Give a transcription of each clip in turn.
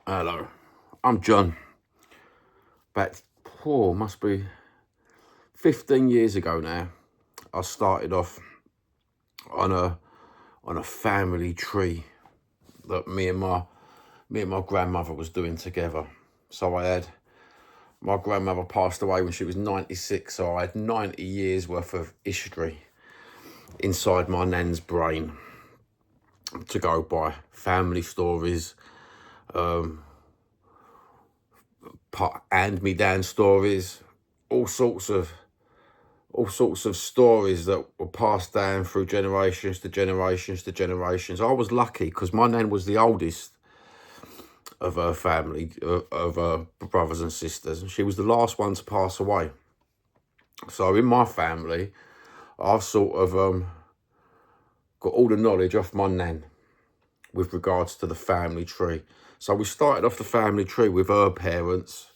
Hello, I'm John. Back, must be 15 years ago now. I started off on a family tree that me and my grandmother was doing together. So I had my grandmother passed away when she was 96, so I had 90 years worth of history inside my nan's brain to go by. Family stories, hand-me-down stories, all sorts of stories that were passed down through generations to generations to generations. I was lucky because my nan was the oldest of her family, of her brothers and sisters, and she was the last one to pass away. So in my family, I've sort of got all the knowledge off my nan with regards to the family tree. So we started off the family tree with her parents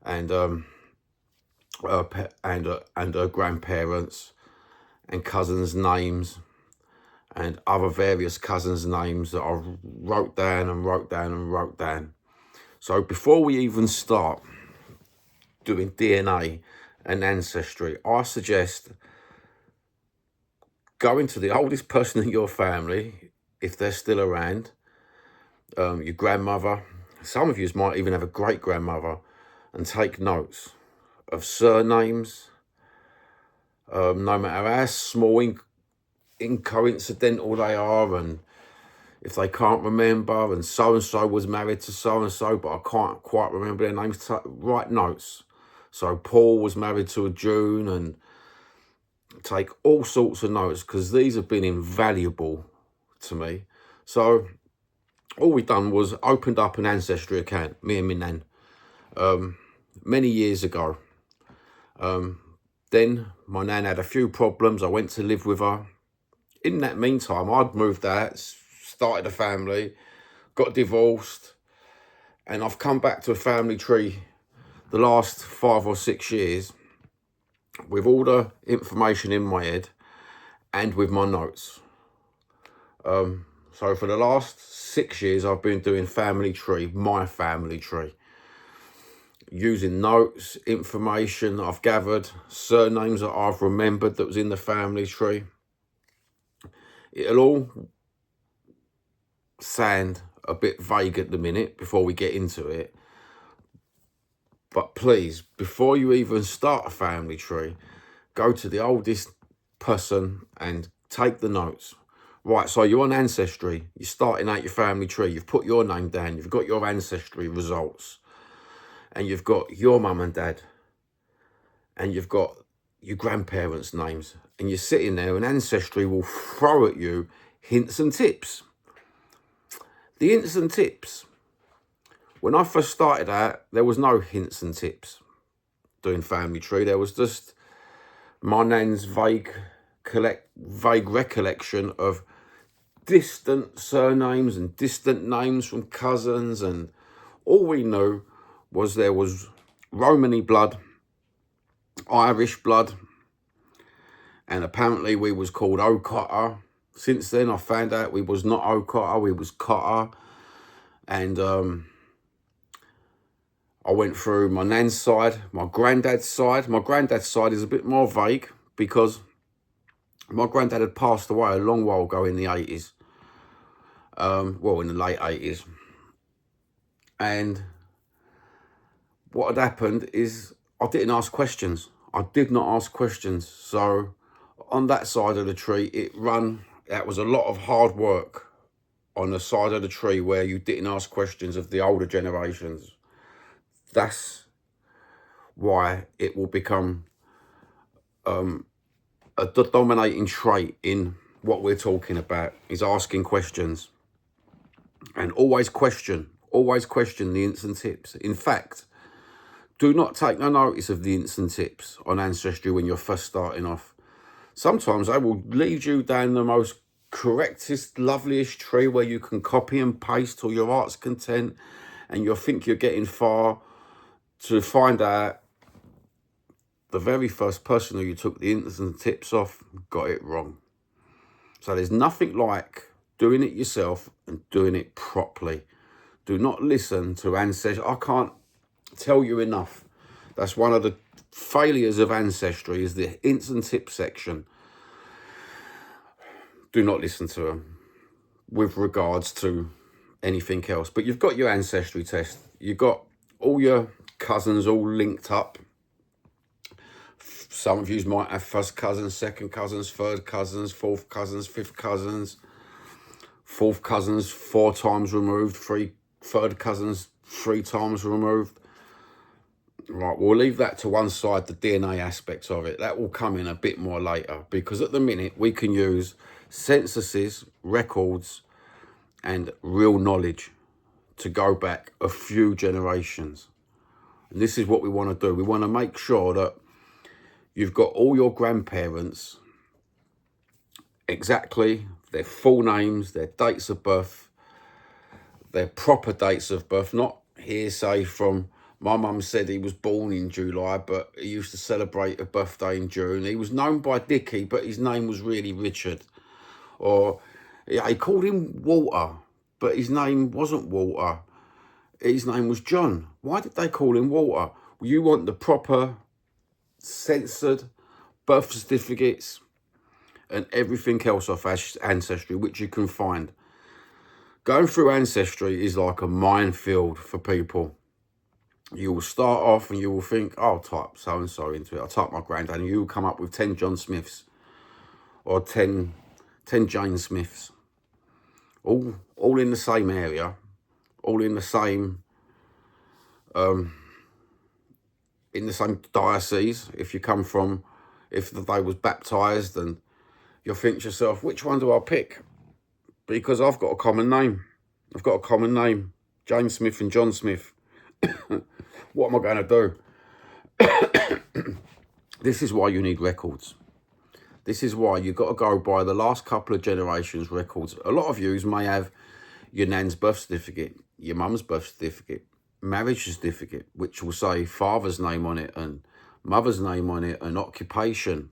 and her grandparents and cousins' names and other various cousins' names that I wrote down and wrote down and wrote down. So before we even start doing DNA and ancestry, I suggest going to the oldest person in your family, if they're still around, your grandmother. Some of you might even have a great-grandmother, and take notes of surnames, no matter how small, coincidental they are, and if they can't remember, and so was married to so-and-so, but I can't quite remember their names, write notes. So Paul was married to a June, and take all sorts of notes, because these have been invaluable to me. So all we done was opened up an ancestry account, me and my nan, many years ago. Then my nan had a few problems. I went to live with her. In that meantime, I'd moved out, started a family, got divorced, and I've come back to a family tree the last 5 or 6 years with all the information in my head and with my notes. So for the last 6 years, I've been doing family tree, my family tree, using notes, information I've gathered, surnames that I've remembered that was in the family tree. It'll all sound a bit vague at the minute before we get into it. But please, before you even start a family tree, go to the oldest person and take the notes. Right, so you're on Ancestry, you're starting out your family tree, you've put your name down, you've got your Ancestry results, and you've got your mum and dad, and you've got your grandparents' names, and you're sitting there, and Ancestry will throw at you hints and tips. The hints and tips. When I first started out, there was no hints and tips doing family tree. There was just my nan's vague recollection of distant surnames and distant names from cousins, and all we knew was there was Romany blood, Irish blood, and apparently we was called O'Cotter. Since then, I found out we was not O'Cotter, we was Cotter. And I went through my nan's side, my granddad's side. My granddad's side is a bit more vague because my granddad had passed away a long while ago in the 80s. Well, in the late 80s. And what had happened is I didn't ask questions. I did not ask questions. So on that side of the tree, that was a lot of hard work on the side of the tree where you didn't ask questions of the older generations. That's why it will become a dominating trait in what we're talking about, is asking questions. And always question the hints and tips. In fact, do not take no notice of the hints and tips on Ancestry when you're first starting off. Sometimes they will lead you down the most correctest, loveliest tree where you can copy and paste till your heart's content, and you'll think you're getting far, to find out the very first person who you took the hints and tips off got it wrong. So there's nothing like doing it yourself and doing it properly. Do not listen to ancestry. I can't tell you enough. That's one of the failures of ancestry, is the hints and tips section. Do not listen to them with regards to anything else. But you've got your ancestry test. You've got all your cousins all linked up. Some of you might have first cousins, second cousins, third cousins, fourth cousins, fifth cousins, fourth cousins 4 times removed, third cousins 3 times removed. Right, we'll leave that to one side, the DNA aspects of it. That will come in a bit more later, because at the minute we can use censuses, records, and real knowledge to go back a few generations. And this is what we want to do. We want to make sure that you've got all your grandparents, exactly their full names, their dates of birth, their proper dates of birth, not hearsay from my mum said he was born in July, but he used to celebrate a birthday in June. He was known by Dickie, but his name was really Richard. Or he called him Walter, but his name wasn't Walter. His name was John. Why did they call him Walter? Well, you want the proper censored birth certificates and everything else off Ancestry, which you can find. Going through Ancestry is like a minefield for people. You will start off and you will think, oh, I'll type so-and-so into it. I'll type my granddad, and you will come up with 10 John Smiths or 10 Jane Smiths. All in the same area, all in the same diocese. If you come from, if they was baptized, and you'll think to yourself, which one do I pick? Because I've got a common name. I've got a common name, James Smith and John Smith. What am I going to do? This is why you need records. This is why you've got to go by the last couple of generations' records. A lot of yous may have your nan's birth certificate, your mum's birth certificate, marriage certificate, which will say father's name on it and mother's name on it and occupation.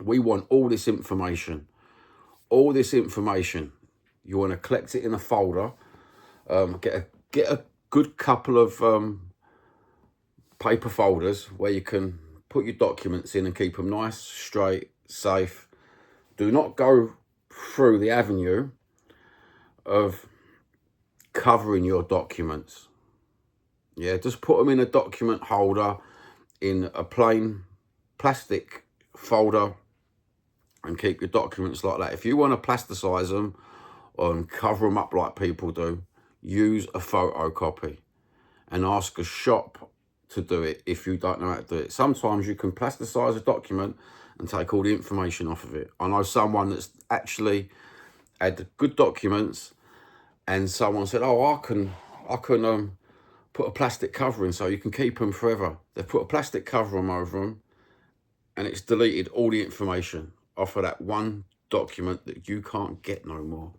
We want all this information. All this information. You want to collect it in a folder. Get a good couple of paper folders where you can put your documents in and keep them nice, straight, safe. Do not go through the avenue of covering your documents. Yeah, just put them in a document holder in a plain plastic folder and keep your documents like that. If you want to plasticize them and cover them up like people do, use a photocopy and ask a shop to do it if you don't know how to do it. Sometimes you can plasticize a document and take all the information off of it. I know someone that's actually had good documents, and someone said, oh, I can put a plastic covering so you can keep them forever. They've put a plastic covering over them, and it's deleted all the information off of that one document that you can't get no more.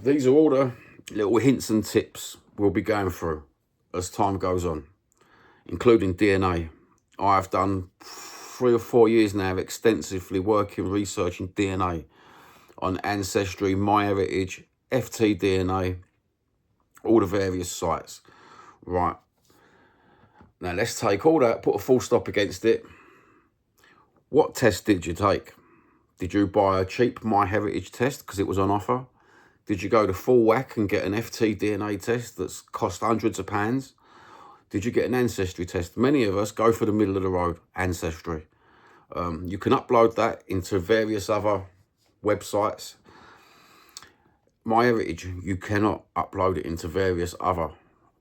These are all the little hints and tips we'll be going through as time goes on, including DNA. I've done 3 or 4 years now of extensively working, researching DNA on Ancestry, MyHeritage, FTDNA, all the various sites. Right. Now let's take all that, put a full stop against it. What test did you take? Did you buy a cheap MyHeritage test because it was on offer? Did you go to full whack and get an FTDNA test that's cost hundreds of pounds? Did you get an Ancestry test? Many of us go for the middle of the road, Ancestry. You can upload that into various other websites. MyHeritage, you cannot upload it into various other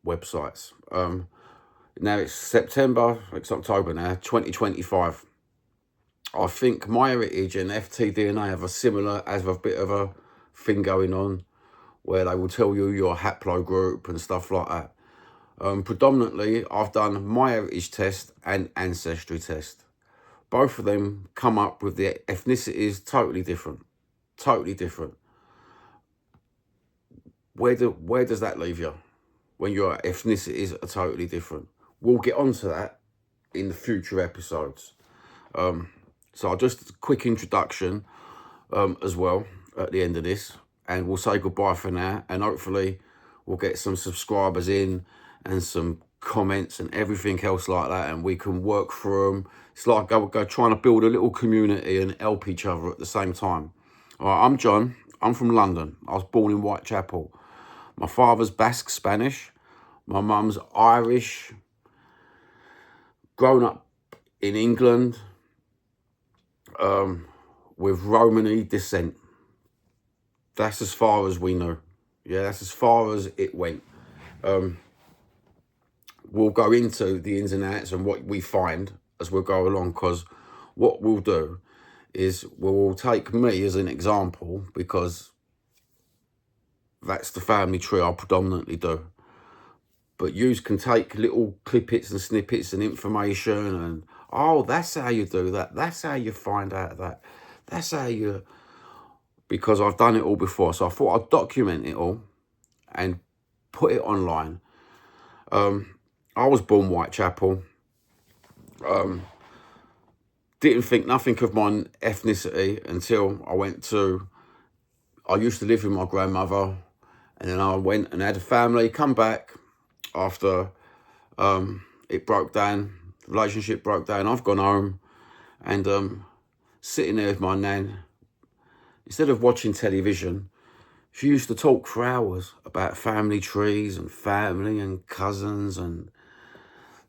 websites. Now it's September, it's October now, 2025. I think MyHeritage and FTDNA have a bit of a thing going on where they will tell you your haplogroup and stuff like that. Predominantly, I've done MyHeritage test and Ancestry test. Both of them come up with the ethnicities totally different. Totally different. Where does that leave you when your ethnicities are totally different? We'll get onto that in the future episodes. So just a quick introduction as well at the end of this, and we'll say goodbye for now, and hopefully we'll get some subscribers in and some comments and everything else like that, and we can work through them. It's like go trying to build a little community and help each other at the same time. All right, I'm John. I'm from London. I was born in Whitechapel. My father's Basque Spanish. My mum's Irish. Grown up in England with Romani descent. That's as far as we know. Yeah, that's as far as it went. We'll go into the ins and outs and what we find as we'll go along, because what we'll do is we'll take me as an example, because that's the family tree I predominantly do. But you can take little clippets and snippets and information and, oh, that's how you do that. That's how you find out that. That's how you... Because I've done it all before. So I thought I'd document it all and put it online. I was born Whitechapel. Didn't think nothing of my ethnicity until I used to live with my grandmother, and then I went and had a family, come back after it broke down, the relationship broke down. I've gone home and sitting there with my nan, instead of watching television, she used to talk for hours about family trees and family and cousins and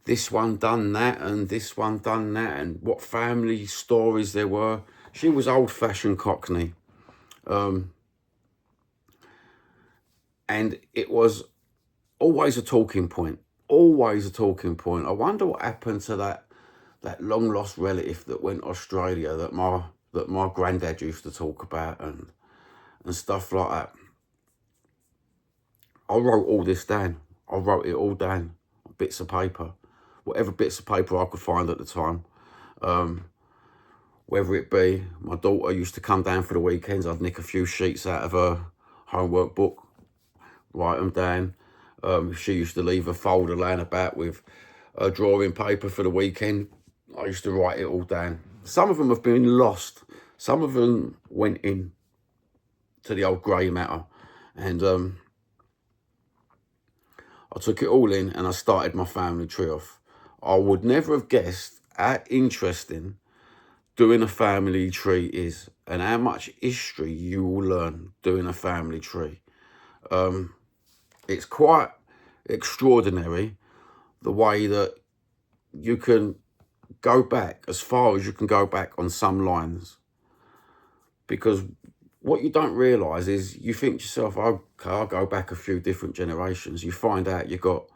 this one done that and this one done that and what family stories there were. She was old-fashioned Cockney. And it was always a talking point. Always a talking point. I wonder what happened to that long-lost relative that went to Australia that my granddad used to talk about and stuff like that. I wrote all this down. I wrote it all down on bits of paper. Whatever bits of paper I could find at the time. Whether it be, my daughter used to come down for the weekends, I'd nick a few sheets out of her homework book, write them down. She used to leave a folder laying about with a drawing paper for the weekend. I used to write it all down. Some of them have been lost. Some of them went in to the old grey matter. And I took it all in and I started my family tree off. I would never have guessed how interesting doing a family tree is and how much history you will learn doing a family tree. It's quite extraordinary the way that you can go back as far as you can go back on some lines. Because what you don't realise is you think to yourself, okay, I'll go back a few different generations. You find out you've got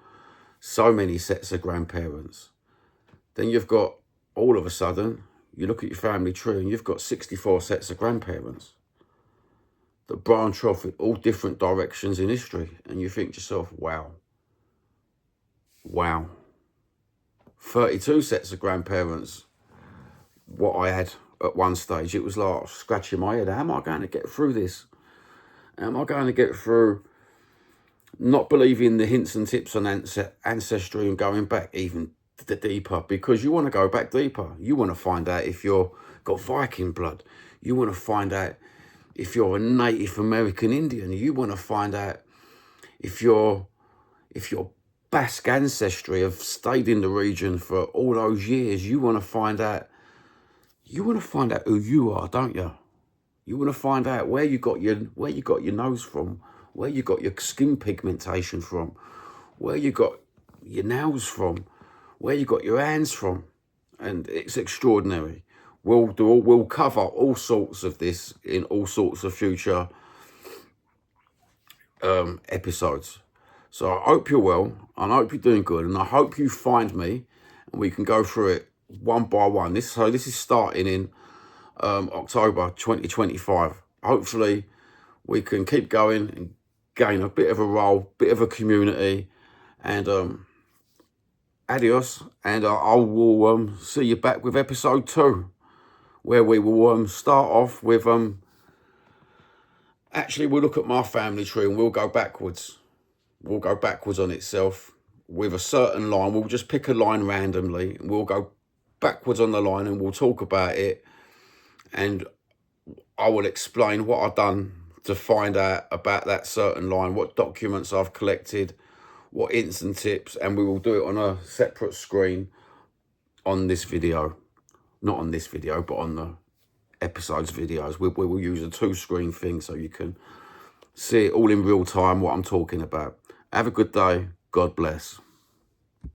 so many sets of grandparents. Then you've got, all of a sudden, you look at your family tree and you've got 64 sets of grandparents that branch off in all different directions in history. And you think to yourself, wow. 32 sets of grandparents, what I had at one stage. It was like scratching my head. How am I going to get through this? How am I going to get through not believing the hints and tips on ancestry and going back even the deeper? Because you want to go back deeper. You want to find out if you're got Viking blood. You want to find out if you're a Native American Indian. You want to find out if your Basque ancestry have stayed in the region for all those years. You want to find out who you are, don't you? You want to find out where you got your nose from, where you got your skin pigmentation from, where you got your nails from, where you got your hands from. And it's extraordinary. We'll cover all sorts of this in all sorts of future episodes. So I hope you're well, and I hope you're doing good, and I hope you find me and we can go through it one by one. This is starting in October 2025. Hopefully we can keep going and gain a bit of a role, bit of a community, and adios. And I will see you back with episode 2, where we will start off with actually we'll look at my family tree and we'll go backwards. We'll go backwards on itself with a certain line. We'll just pick a line randomly and we'll go backwards on the line and we'll talk about it. And I will explain what I've done to find out about that certain line, what documents I've collected, what instant tips, and we will do it on a separate screen on this video. Not on this video, but on the episodes videos. We will use a 2-screen thing so you can see it all in real time, what I'm talking about. Have a good day. God bless.